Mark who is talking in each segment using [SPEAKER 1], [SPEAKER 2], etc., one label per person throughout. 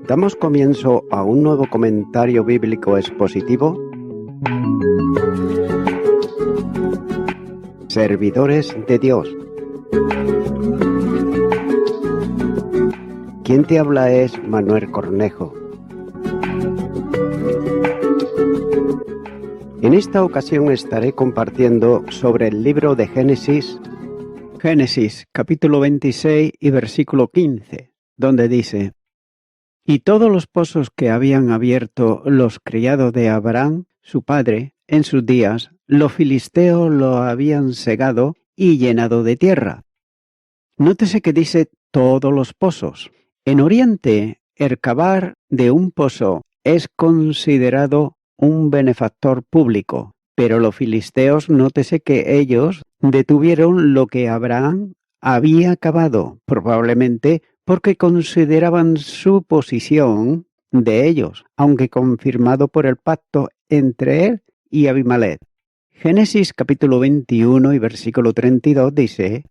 [SPEAKER 1] Damos comienzo a un nuevo comentario bíblico expositivo. Servidores de Dios. Quien te habla es Manuel Cornejo. En esta ocasión estaré compartiendo sobre el libro de Génesis, capítulo 26 y versículo 15, donde dice: Y todos los pozos que habían abierto los criados de Abraham, su padre, en sus días, los filisteos lo habían cegado y llenado de tierra. Nótese que dice todos los pozos. En Oriente, el cavar de un pozo es considerado un benefactor público, pero los filisteos, nótese que ellos detuvieron lo que Abraham había cavado, probablemente porque consideraban su posición de ellos, aunque confirmado por el pacto entre él y Abimelech. Génesis capítulo 21 y versículo 32 dice: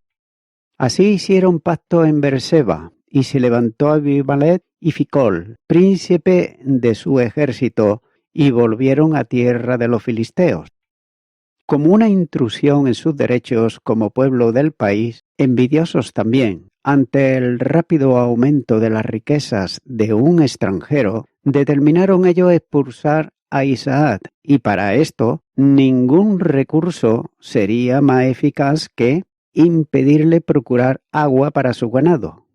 [SPEAKER 1] Así hicieron pacto en Beerseba, y se levantó Abimelech y Ficol, príncipe de su ejército, y volvieron a tierra de los filisteos. Como una intrusión en sus derechos como pueblo del país, envidiosos también, ante el rápido aumento de las riquezas de un extranjero, determinaron ellos expulsar a Isaac, y para esto ningún recurso sería más eficaz que impedirle procurar agua para su ganado.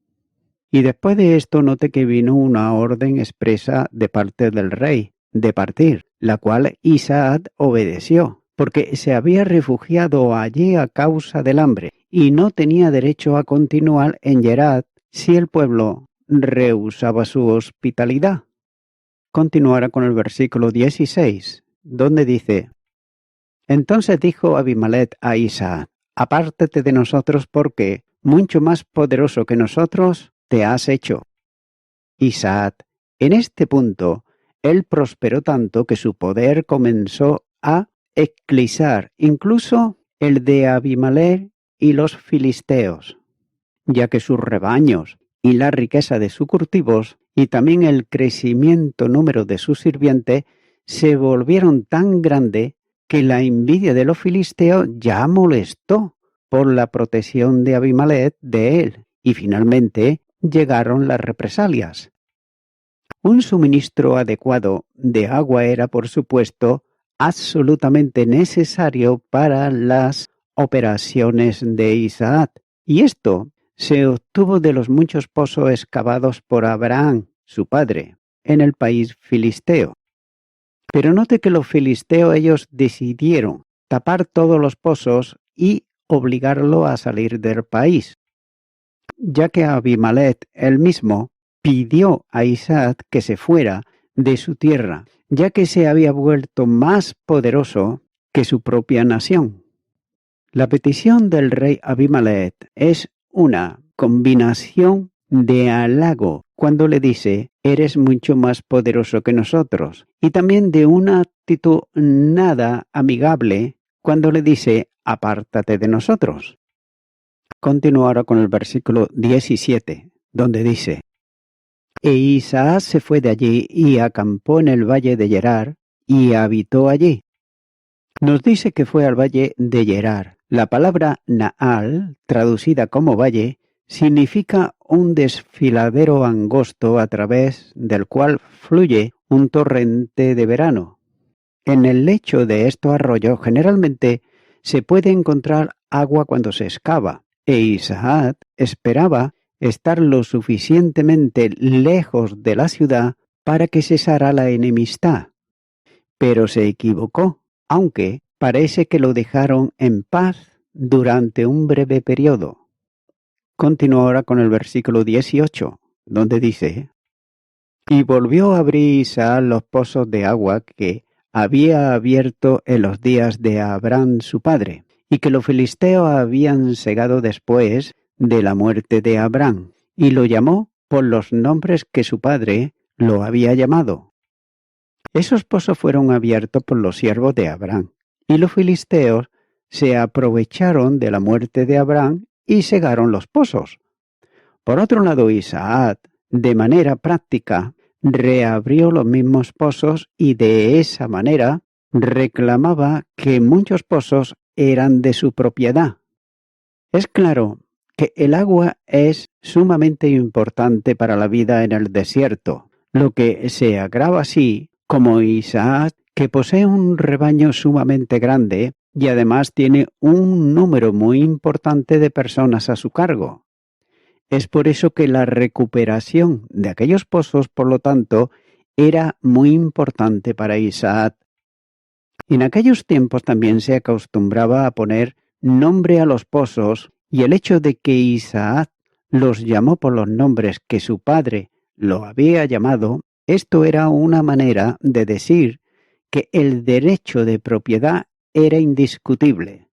[SPEAKER 1] Y después de esto note que vino una orden expresa de parte del rey de partir, la cual Isaac obedeció, porque se había refugiado allí a causa del hambre, y no tenía derecho a continuar en Gerar si el pueblo rehusaba su hospitalidad. Continuará con el versículo 16, donde dice: Entonces dijo Abimelech a Isaac: Apártate de nosotros, porque mucho más poderoso que nosotros te has hecho. Isaac, en este punto, él prosperó tanto que su poder comenzó a eclipsar incluso el de Abimelech y los filisteos, ya que sus rebaños y la riqueza de sus cultivos y también el crecimiento número de sus sirvientes se volvieron tan grande que la envidia de los filisteos ya molestó por la protección de Abimelech de él, y finalmente llegaron las represalias. Un suministro adecuado de agua era, por supuesto, absolutamente necesario para las operaciones de Isaac, y esto se obtuvo de los muchos pozos excavados por Abraham, su padre, en el país filisteo. Pero note que los filisteos ellos decidieron tapar todos los pozos y obligarlo a salir del país, ya que Abimelech él mismo pidió a Isaac que se fuera de su tierra, ya que se había vuelto más poderoso que su propia nación. La petición del rey Abimelech es una combinación de halago cuando le dice: eres mucho más poderoso que nosotros, y también de una actitud nada amigable cuando le dice: apártate de nosotros. Continúa ahora con el versículo 17, donde dice: E Isaac se fue de allí y acampó en el valle de Gerar y habitó allí. Nos dice que fue al valle de Gerar. La palabra Naal, traducida como valle, significa un desfiladero angosto a través del cual fluye un torrente de verano. En el lecho de estos arroyos generalmente se puede encontrar agua cuando se excava, e Isaac esperaba estar lo suficientemente lejos de la ciudad para que cesara la enemistad. Pero se equivocó, aunque parece que lo dejaron en paz durante un breve periodo. Continúa ahora con el versículo 18, donde dice: Y volvió a abrir Isaac los pozos de agua que había abierto en los días de Abraham su padre, y que los filisteos habían cegado después de la muerte de Abraham, y lo llamó por los nombres que su padre lo había llamado. Esos pozos fueron abiertos por los siervos de Abraham, y los filisteos se aprovecharon de la muerte de Abraham y cegaron los pozos. Por otro lado, Isaac, de manera práctica, reabrió los mismos pozos y de esa manera reclamaba que muchos pozos eran de su propiedad. Es claro que el agua es sumamente importante para la vida en el desierto, lo que se agrava así como Isaac, que posee un rebaño sumamente grande y además tiene un número muy importante de personas a su cargo. Es por eso que la recuperación de aquellos pozos, por lo tanto, era muy importante para Isaac. En aquellos tiempos también se acostumbraba a poner nombre a los pozos y el hecho de que Isaac los llamó por los nombres que su padre lo había llamado, esto era una manera de decir que el derecho de propiedad era indiscutible.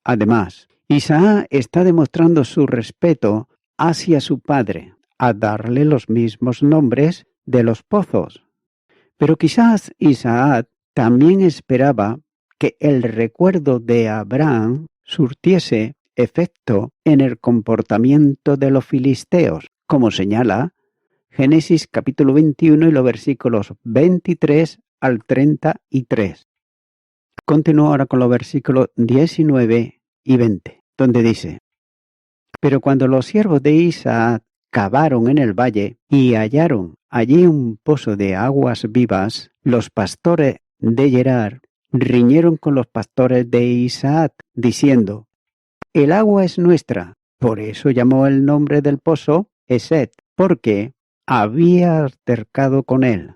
[SPEAKER 1] Además, Isaac está demostrando su respeto hacia su padre a darle los mismos nombres de los pozos. Pero quizás Isaac también esperaba que el recuerdo de Abraham surtiese efecto en el comportamiento de los filisteos, como señala Génesis capítulo 21 y los versículos 23 al 33. Continúo ahora con los versículos 19 y 20, donde dice: Pero cuando los siervos de Isaac cavaron en el valle y hallaron allí un pozo de aguas vivas, los pastores de Gerar riñeron con los pastores de Isaac, diciendo: El agua es nuestra. Por eso llamó el nombre del pozo Esed, porque había altercado con él.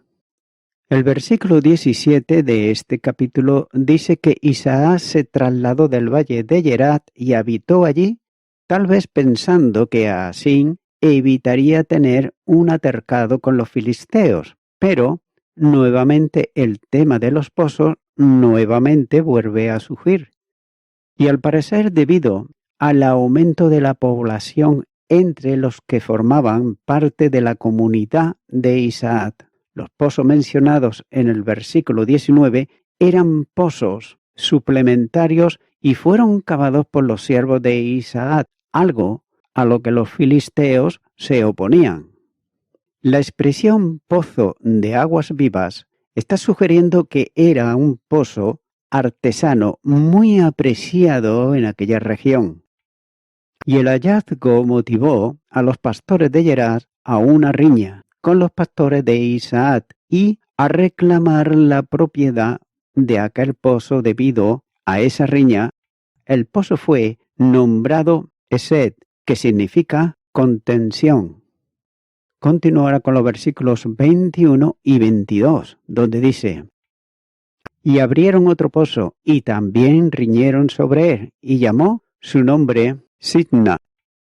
[SPEAKER 1] El versículo 17 de este capítulo dice que Isaac se trasladó del valle de Gerar y habitó allí, tal vez pensando que así evitaría tener un altercado con los filisteos, pero nuevamente el tema de los pozos nuevamente vuelve a surgir. Y al parecer, debido al aumento de la población entre los que formaban parte de la comunidad de Isaac, los pozos mencionados en el versículo 19 eran pozos suplementarios y fueron cavados por los siervos de Isaac, algo a lo que los filisteos se oponían. La expresión pozo de aguas vivas está sugiriendo que era un pozo artesano muy apreciado en aquella región. Y el hallazgo motivó a los pastores de Gerar a una riña con los pastores de Isaac y a reclamar la propiedad de aquel pozo. Debido a esa riña, el pozo fue nombrado Esed, que significa contención. Continuará con los versículos 21 y 22, donde dice: Y abrieron otro pozo, y también riñeron sobre él, y llamó su nombre Sitna,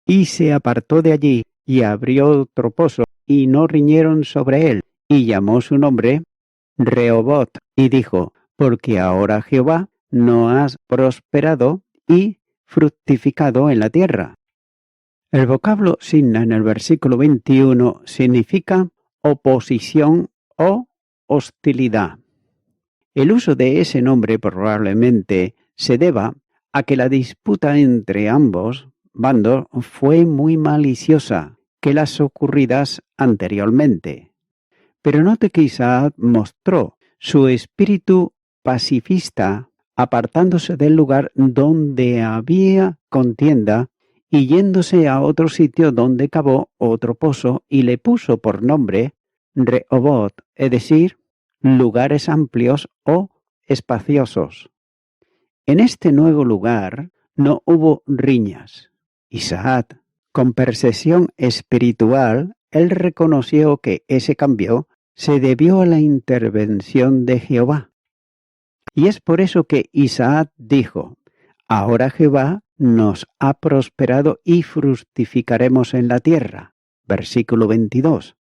[SPEAKER 1] y se apartó de allí, y abrió otro pozo, y no riñeron sobre él, y llamó su nombre Rehobot, y dijo: Porque ahora Jehová no has prosperado y fructificado en la tierra. El vocablo Sitna en el versículo 21 significa oposición o hostilidad. El uso de ese nombre probablemente se deba a que la disputa entre ambos bandos fue muy maliciosa que las ocurridas anteriormente. Pero note que Isaac mostró su espíritu pacifista apartándose del lugar donde había contienda y yéndose a otro sitio donde cavó otro pozo y le puso por nombre Rehobot, es decir, lugares amplios o espaciosos. En este nuevo lugar no hubo riñas. Isaac, con percepción espiritual, él reconoció que ese cambio se debió a la intervención de Jehová. Y es por eso que Isaac dijo: Ahora Jehová nos ha prosperado y fructificaremos en la tierra. Versículo 22.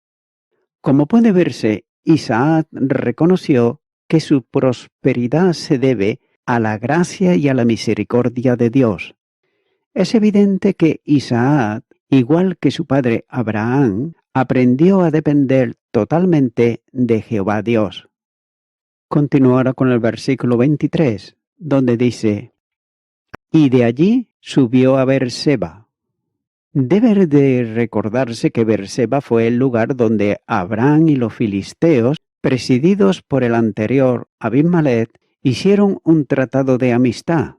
[SPEAKER 1] Como puede verse, Isaac reconoció que su prosperidad se debe a la gracia y a la misericordia de Dios. Es evidente que Isaac, igual que su padre Abraham, aprendió a depender totalmente de Jehová Dios. Continuará con el versículo 23, donde dice: Y de allí subió a Beerseba. Debe de recordarse que Beerseba fue el lugar donde Abraham y los filisteos, presididos por el anterior Abimelech, hicieron un tratado de amistad.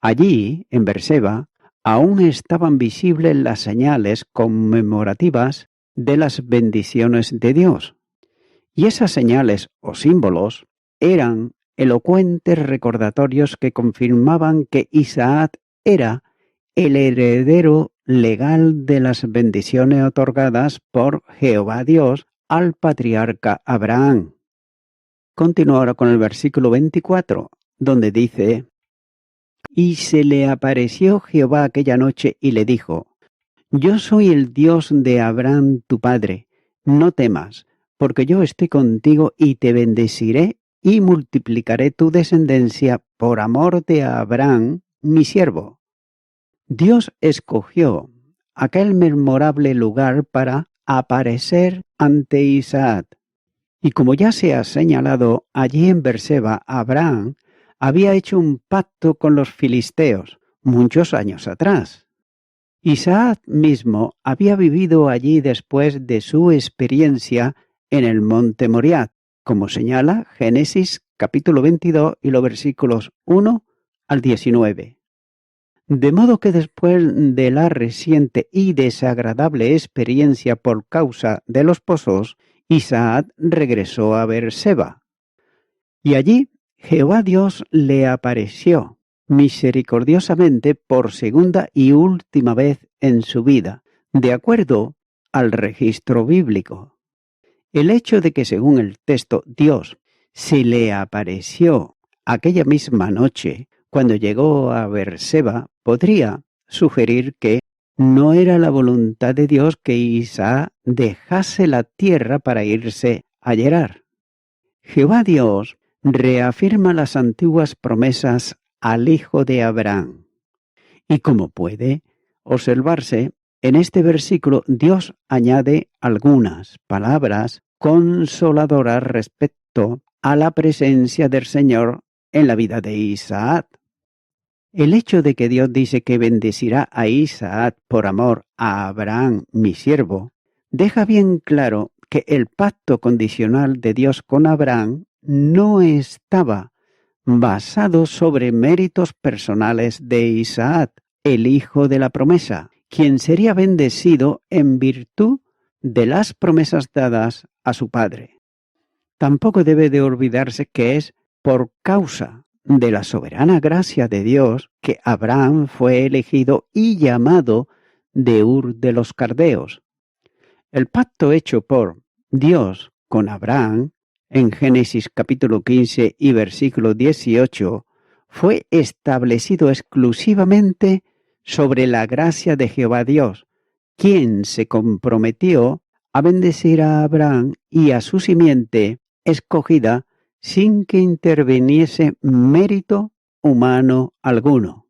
[SPEAKER 1] Allí, en Beerseba, aún estaban visibles las señales conmemorativas de las bendiciones de Dios. Y esas señales o símbolos eran elocuentes recordatorios que confirmaban que Isaac era el heredero legal de las bendiciones otorgadas por Jehová Dios al patriarca Abraham. Continúo ahora con el versículo 24, donde dice: Y se le apareció Jehová aquella noche y le dijo: Yo soy el Dios de Abraham tu padre, no temas, porque yo estoy contigo y te bendeciré y multiplicaré tu descendencia por amor de Abraham, mi siervo. Dios escogió aquel memorable lugar para aparecer ante Isaac. Y como ya se ha señalado, allí en Beerseba, Abraham había hecho un pacto con los filisteos muchos años atrás. Isaac mismo había vivido allí después de su experiencia en el monte Moriah, como señala Génesis capítulo 22 y los versículos 1 al 19. De modo que después de la reciente y desagradable experiencia por causa de los pozos, Isaac regresó a Beerseba. Y allí Jehová Dios le apareció misericordiosamente por segunda y última vez en su vida, de acuerdo al registro bíblico. El hecho de que, según el texto, Dios se le apareció aquella misma noche cuando llegó a Beerseba podría sugerir que no era la voluntad de Dios que Isaac dejase la tierra para irse a Gerar. Jehová Dios reafirma las antiguas promesas al hijo de Abraham. Y como puede observarse, en este versículo Dios añade algunas palabras consoladoras respecto a la presencia del Señor en la vida de Isaac. El hecho de que Dios dice que bendecirá a Isaac por amor a Abraham, mi siervo, deja bien claro que el pacto condicional de Dios con Abraham no estaba basado sobre méritos personales de Isaac, el hijo de la promesa, quien sería bendecido en virtud de las promesas dadas a su padre. Tampoco debe de olvidarse que es por causa de la soberana gracia de Dios que Abraham fue elegido y llamado de Ur de los Caldeos. El pacto hecho por Dios con Abraham en Génesis capítulo 15 y versículo 18 fue establecido exclusivamente sobre la gracia de Jehová Dios, quien se comprometió a bendecir a Abraham y a su simiente escogida sin que interviniese mérito humano alguno.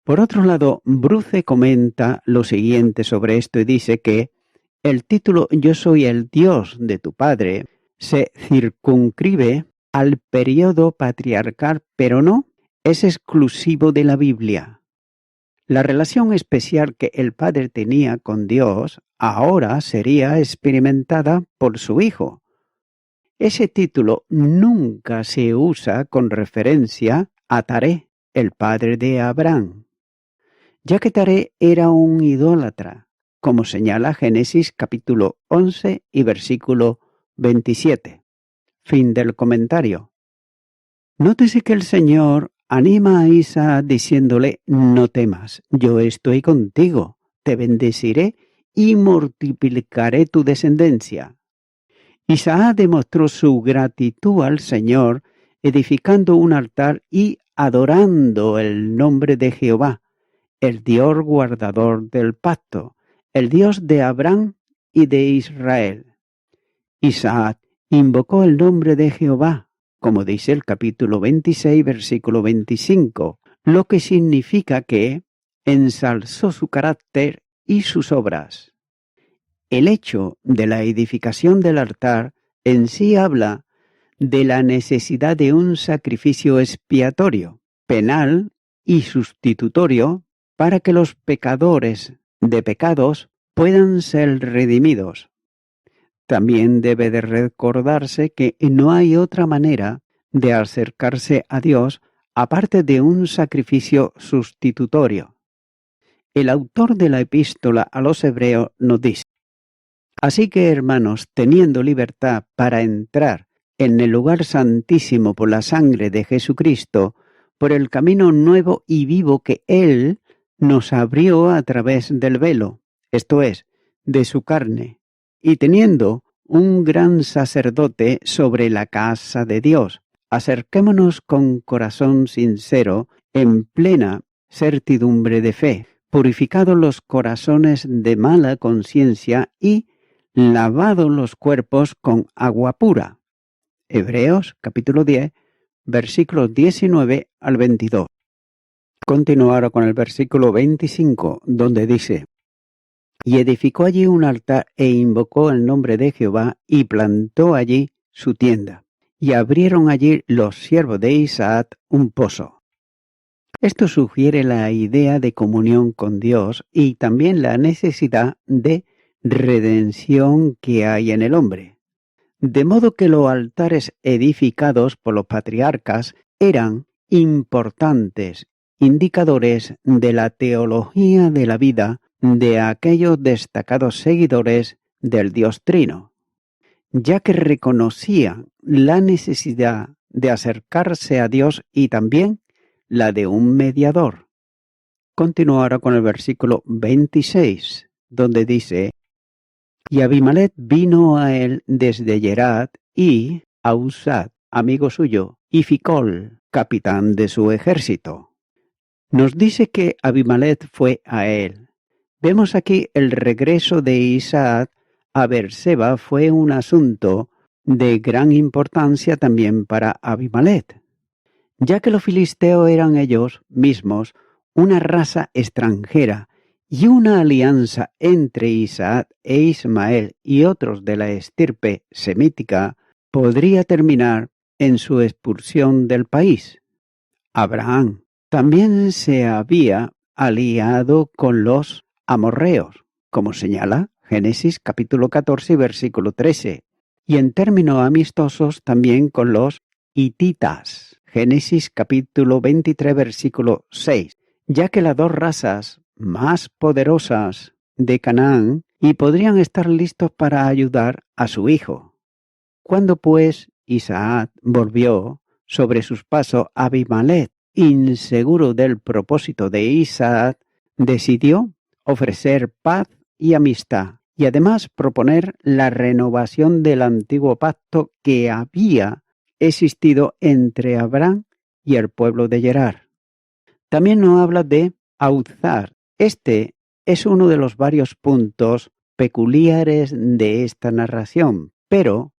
[SPEAKER 1] Por otro lado, Bruce comenta lo siguiente sobre esto y dice que el título Yo soy el Dios de tu padre se circunscribe al periodo patriarcal, pero no es exclusivo de la Biblia. La relación especial que el padre tenía con Dios ahora sería experimentada por su hijo. Ese título nunca se usa con referencia a Taré, el padre de Abraham, ya que Taré era un idólatra, como señala Génesis capítulo 11 y versículo 27. Fin del comentario. Nótese que el Señor anima a Isaac diciéndole: no temas, yo estoy contigo, te bendeciré y multiplicaré tu descendencia. Isaac demostró su gratitud al Señor edificando un altar y adorando el nombre de Jehová, el Dios guardador del pacto, el Dios de Abraham y de Israel. Isaac invocó el nombre de Jehová, como dice el capítulo 26, versículo 25, lo que significa que ensalzó su carácter y sus obras. El hecho de la edificación del altar en sí habla de la necesidad de un sacrificio expiatorio, penal y sustitutorio para que los pecadores de pecados puedan ser redimidos. También debe de recordarse que no hay otra manera de acercarse a Dios aparte de un sacrificio sustitutorio. El autor de la epístola a los Hebreos nos dice: así que, hermanos, teniendo libertad para entrar en el lugar santísimo por la sangre de Jesucristo, por el camino nuevo y vivo que Él nos abrió a través del velo, esto es, de su carne, y teniendo un gran sacerdote sobre la casa de Dios, acerquémonos con corazón sincero, en plena certidumbre de fe, purificados los corazones de mala conciencia y lavados los cuerpos con agua pura. Hebreos capítulo 10, versículos 19 al 22. Continúo ahora con el versículo 25, donde dice: y edificó allí un altar e invocó el nombre de Jehová y plantó allí su tienda. Y abrieron allí los siervos de Isaac un pozo. Esto sugiere la idea de comunión con Dios y también la necesidad de redención que hay en el hombre. De modo que los altares edificados por los patriarcas eran importantes indicadores de la teología de la vida de aquellos destacados seguidores del Dios Trino, ya que reconocían la necesidad de acercarse a Dios y también la de un mediador. Continúo ahora con el versículo 26, donde dice: y Abimelech vino a él desde Gerar, y Ahuzat, amigo suyo, y Ficol, capitán de su ejército. Nos dice que Abimelech fue a él. Vemos aquí el regreso de Isaac a Beerseba fue un asunto de gran importancia también para Abimelech, ya que los filisteos eran ellos mismos una raza extranjera, y una alianza entre Isaac e Ismael y otros de la estirpe semítica podría terminar en su expulsión del país. Abraham también se había aliado con los amorreos, como señala Génesis capítulo 14, versículo 13, y en términos amistosos también con los hititas, Génesis capítulo 23, versículo 6, ya que las dos razas más poderosas de Canaán y podrían estar listos para ayudar a su hijo. Cuando pues Isaac volvió sobre sus pasos, Abimelech, inseguro del propósito de Isaac, decidió ofrecer paz y amistad y además proponer la renovación del antiguo pacto que había existido entre Abraham y el pueblo de Gerar. También nos habla de Ahuzat. Este es uno de los varios puntos peculiares de esta narración, pero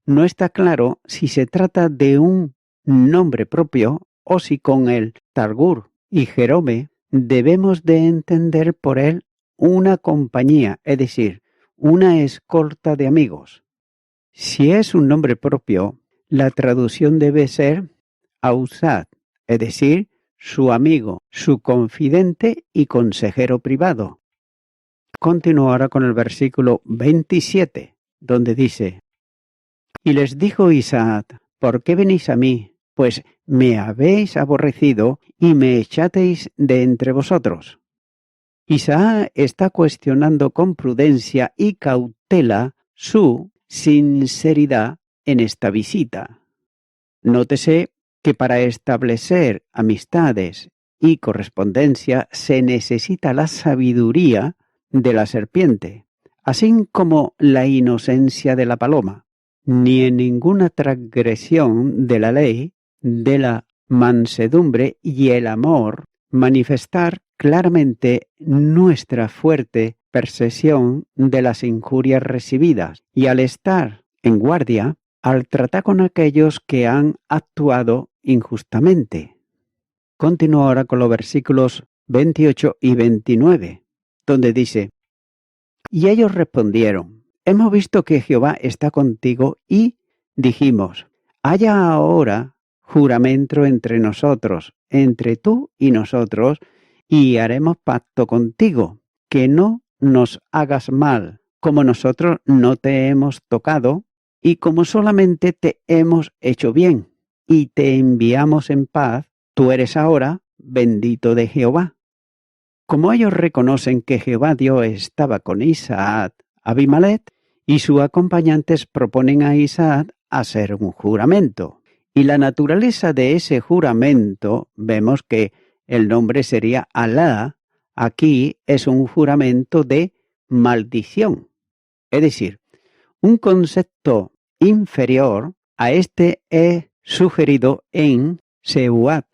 [SPEAKER 1] no está claro si se trata de un nombre propio o si con el Targur y Jerome debemos de entender por él una compañía, es decir, una escolta de amigos. Si es un nombre propio, la traducción debe ser Ahuzat, es decir, su amigo, su confidente y consejero privado. Continúo ahora con el versículo 27, donde dice: y les dijo Isaac: ¿por qué venís a mí? Pues me habéis aborrecido y me echasteis de entre vosotros. Isaac está cuestionando con prudencia y cautela su sinceridad en esta visita. Nótese que para establecer amistades y correspondencia se necesita la sabiduría de la serpiente, así como la inocencia de la paloma. Ni en ninguna transgresión de la ley, de la mansedumbre y el amor, manifestar claramente nuestra fuerte percepción de las injurias recibidas, y al estar en guardia, al tratar con aquellos que han actuado injustamente. Continúo ahora con los versículos 28 y 29, donde dice: y ellos respondieron: hemos visto que Jehová está contigo, y dijimos: haya ahora juramento entre nosotros, entre tú y nosotros, y haremos pacto contigo. que no nos hagas mal, como nosotros no te hemos tocado, y como solamente te hemos hecho bien, y te enviamos en paz, tú eres ahora bendito de Jehová. Como ellos reconocen que Jehová Dios estaba con Isaac, Abimelech y sus acompañantes proponen a Isaac hacer un juramento. Y la naturaleza de ese juramento, vemos que el nombre sería Alá, aquí es un juramento de maldición. Es decir, un concepto inferior a este es sugerido en Seuat,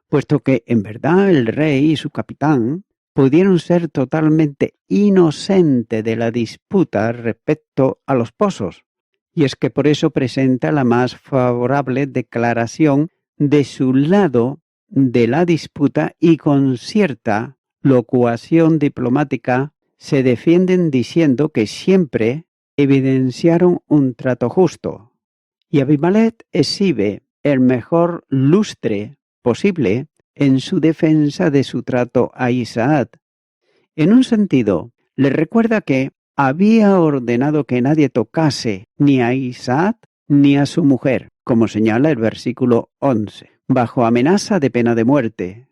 [SPEAKER 1] puesto que en verdad el rey y su capitán pudieron ser totalmente inocentes de la disputa respecto a los pozos, y es que por eso presenta la más favorable declaración de su lado de la disputa y con cierta locuación diplomática se defienden diciendo que siempre evidenciaron un trato justo. Y Abimelech exhibe el mejor lustre posible en su defensa de su trato a Isaac. En un sentido, le recuerda que había ordenado que nadie tocase ni a Isaac ni a su mujer, como señala el versículo 11, bajo amenaza de pena de muerte.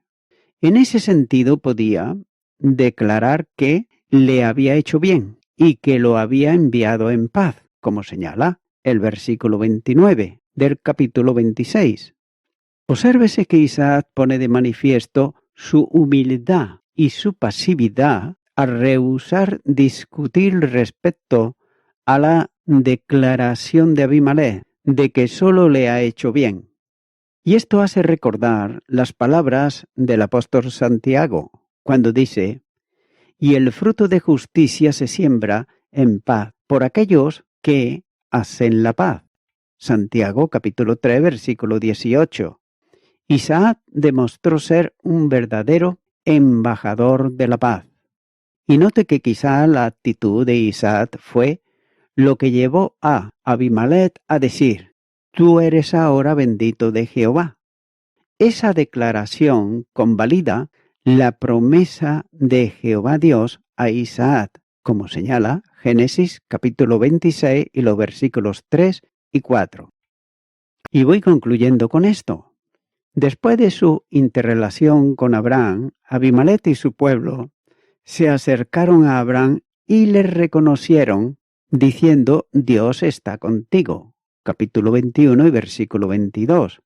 [SPEAKER 1] En ese sentido podía declarar que le había hecho bien y que lo había enviado en paz, como señala el versículo 29 del capítulo 26. Obsérvese que Isaac pone de manifiesto su humildad y su pasividad al rehusar discutir respecto a la declaración de Abimelech de que solo le ha hecho bien. Y esto hace recordar las palabras del apóstol Santiago, cuando dice: «Y el fruto de justicia se siembra en paz por aquellos que hacen la paz». Santiago capítulo 3, versículo 18. Isaac demostró ser un verdadero embajador de la paz. Y note que quizá la actitud de Isaac fue lo que llevó a Abimelech a decir: «Tú eres ahora bendito de Jehová». Esa declaración convalida la promesa de Jehová Dios a Isaac, como señala Génesis capítulo 26 y los versículos 3 y 4. Y voy concluyendo con esto. Después de su interrelación con Abraham, Abimelech y su pueblo se acercaron a Abraham y le reconocieron, diciendo: «Dios está contigo». Capítulo 21 y versículo 22.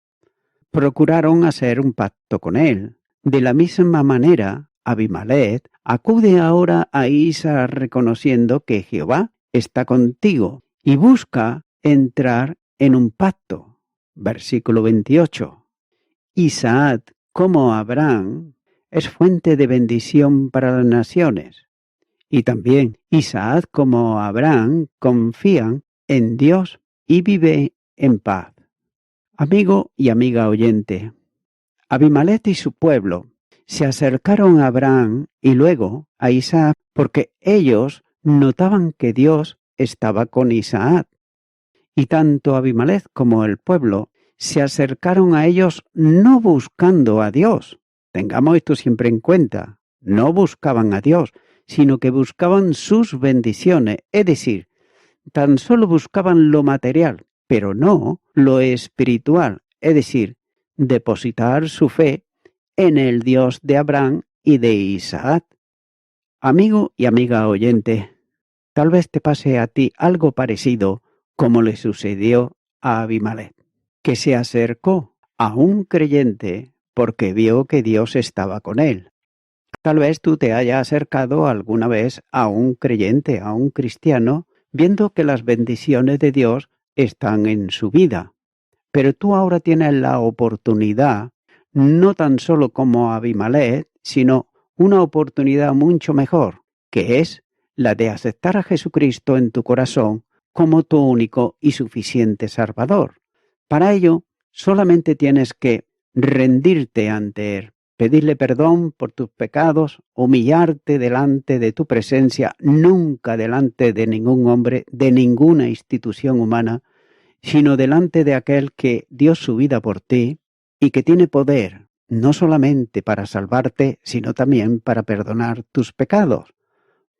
[SPEAKER 1] Procuraron hacer un pacto con él. De la misma manera, Abimelech acude ahora a Isaac reconociendo que Jehová está contigo y busca entrar en un pacto. Versículo 28. Isaac, como Abraham, es fuente de bendición para las naciones. Y también Isaac, como Abraham, confían en Dios y vive en paz. Amigo y amiga oyente, Abimelech y su pueblo se acercaron a Abraham y luego a Isaac porque ellos notaban que Dios estaba con Isaac. Y tanto Abimelech como el pueblo se acercaron a ellos no buscando a Dios. Tengamos esto siempre en cuenta. No buscaban a Dios, sino que buscaban sus bendiciones, es decir, tan solo buscaban lo material, pero no lo espiritual, es decir, depositar su fe en el Dios de Abraham y de Isaac. Amigo y amiga oyente, tal vez te pase a ti algo parecido como le sucedió a Abimelech, que se acercó a un creyente porque vio que Dios estaba con él. Tal vez tú te hayas acercado alguna vez a un creyente, a un cristiano, viendo que las bendiciones de Dios están en su vida. Pero tú ahora tienes la oportunidad, no tan solo como Abimelech, sino una oportunidad mucho mejor, que es la de aceptar a Jesucristo en tu corazón como tu único y suficiente Salvador. Para ello, solamente tienes que rendirte ante Él, pedirle perdón por tus pecados, humillarte delante de tu presencia, nunca delante de ningún hombre, de ninguna institución humana, sino delante de aquel que dio su vida por ti y que tiene poder, no solamente para salvarte, sino también para perdonar tus pecados.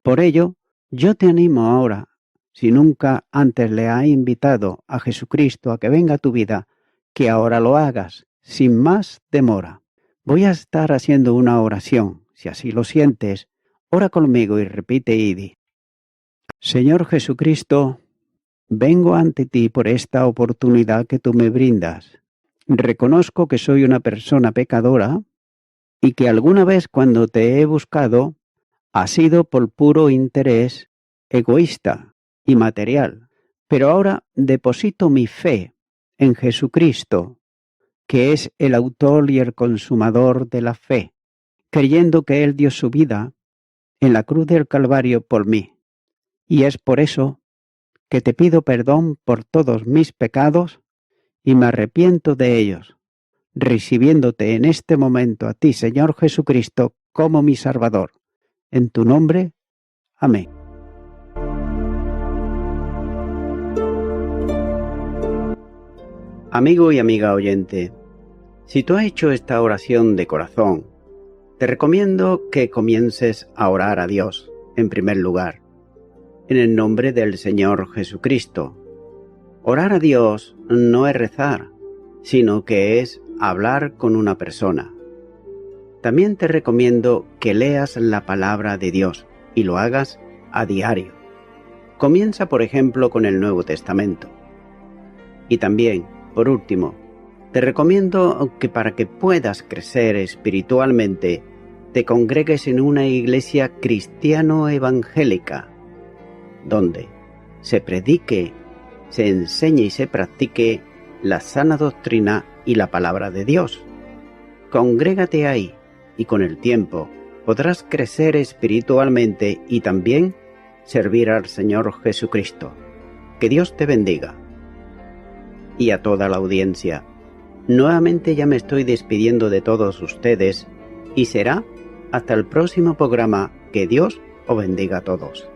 [SPEAKER 1] Por ello, yo te animo ahora, si nunca antes le has invitado a Jesucristo a que venga a tu vida, que ahora lo hagas, sin más demora. Voy a estar haciendo una oración. Si así lo sientes, ora conmigo y repite y di: Señor Jesucristo, vengo ante ti por esta oportunidad que tú me brindas. Reconozco que soy una persona pecadora y que alguna vez cuando te he buscado ha sido por puro interés egoísta y material. Pero ahora deposito mi fe en Jesucristo, que es el autor y el consumador de la fe, creyendo que Él dio su vida en la cruz del Calvario por mí. Y es por eso que te pido perdón por todos mis pecados y me arrepiento de ellos, recibiéndote en este momento a ti, Señor Jesucristo, como mi Salvador. En tu nombre, amén. Amigo y amiga oyente, si tú has hecho esta oración de corazón, te recomiendo que comiences a orar a Dios, en primer lugar, en el nombre del Señor Jesucristo. Orar a Dios no es rezar, sino que es hablar con una persona. También te recomiendo que leas la palabra de Dios y lo hagas a diario. Comienza, por ejemplo, con el Nuevo Testamento. Y también, por último, te recomiendo que para que puedas crecer espiritualmente, te congregues en una iglesia cristiano-evangélica, donde se predique, se enseñe y se practique la sana doctrina y la palabra de Dios. Congrégate ahí y con el tiempo podrás crecer espiritualmente y también servir al Señor Jesucristo. Que Dios te bendiga. Y a toda la audiencia, nuevamente ya me estoy despidiendo de todos ustedes y será hasta el próximo programa. Que Dios os bendiga a todos.